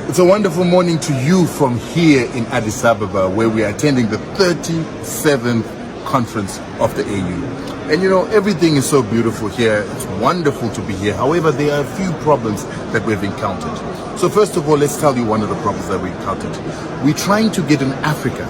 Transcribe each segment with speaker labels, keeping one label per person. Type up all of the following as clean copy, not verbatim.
Speaker 1: It's a wonderful morning to you from here in Addis Ababa, where we are attending the 37th conference of the AU. And you know, everything is so beautiful here. It's wonderful to be here. However, there are a few problems that we've encountered. So first of all, let's tell you one of the problems that we encountered. We're trying to get an Africa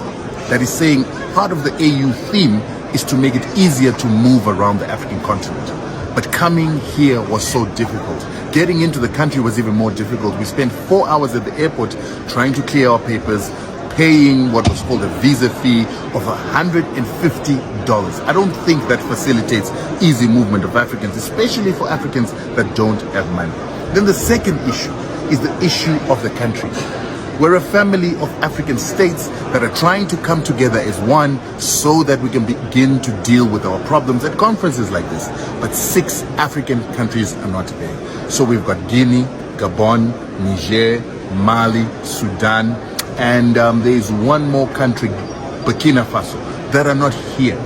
Speaker 1: that is saying part of the AU theme is to make it easier to move around the African continent. But coming here was so difficult. Getting into the country was even more difficult. We spent 4 hours at the airport trying to clear our papers, paying what was called a visa fee of $150. I don't think that facilitates easy movement of Africans, especially for Africans that don't have money. Then the second issue is the issue of the country. We're a family of African states that are trying to come together as one so that we can begin to deal with our problems at conferences like this. But 6 African countries are not there. So we've got Guinea, Gabon, Niger, Mali, Sudan, and there is one more country, Burkina Faso, that are not here.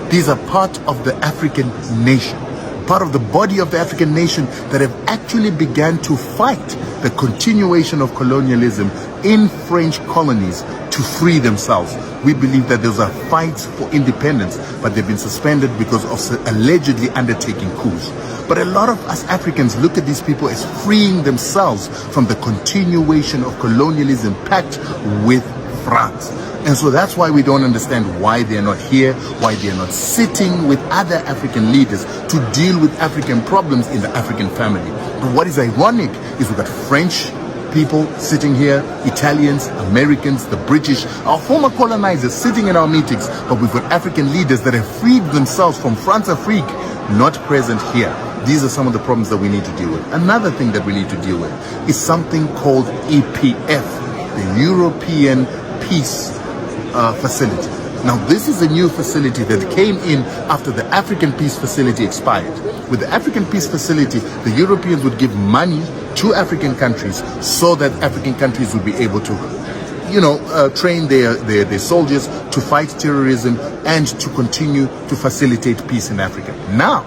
Speaker 1: These are part of the African nation, part of the body of the African nation that have actually begun to fight the continuation of colonialism in French colonies to free themselves. We believe that those are fights for independence, but they've been suspended because of allegedly undertaking coups. But a lot of us Africans look at these people as freeing themselves from the continuation of colonialism pact with France. And so that's why we don't understand why they're not here, why they're not sitting with other African leaders to deal with African problems in the African family. But what is ironic is we've got French people sitting here, Italians, Americans, the British, our former colonizers sitting in our meetings, but we've got African leaders that have freed themselves from France-Afrique not present here. These are some of the problems that we need to deal with. Another thing that we need to deal with is something called EPF, the European Peace Facility. Now, this is a new facility that came in after the African Peace Facility expired. With the African Peace Facility, the Europeans would give money to African countries so that African countries would be able to train their soldiers to fight terrorism and to continue to facilitate peace in Africa. Now,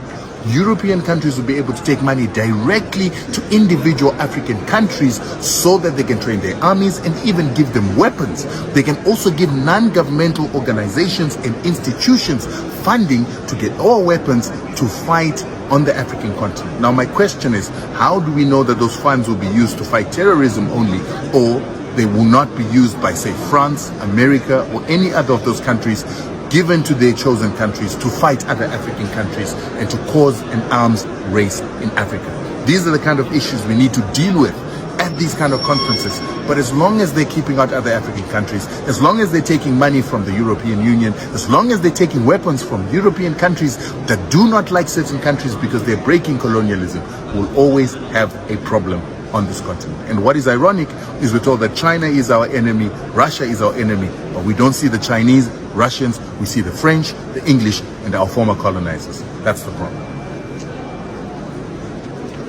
Speaker 1: European countries will be able to take money directly to individual African countries so that they can train their armies and even give them weapons. They can also give non-governmental organizations and institutions funding to get our weapons to fight on the African continent. Now, my question is, how do we know that those funds will be used to fight terrorism only, or they will not be used by, say, France, America, or any other of those countries, given to their chosen countries to fight other African countries and to cause an arms race in Africa? These are the kind of issues we need to deal with at these kind of conferences. But as long as they're keeping out other African countries, as long as they're taking money from the European Union, as long as they're taking weapons from European countries that do not like certain countries because they're breaking colonialism, we'll always have a problem on this continent. And what is ironic is we're told that China is our enemy, Russia is our enemy, but we don't see the Chinese, Russians, we see the French, the English, and our former colonizers. That's the problem.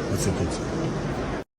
Speaker 1: That's it.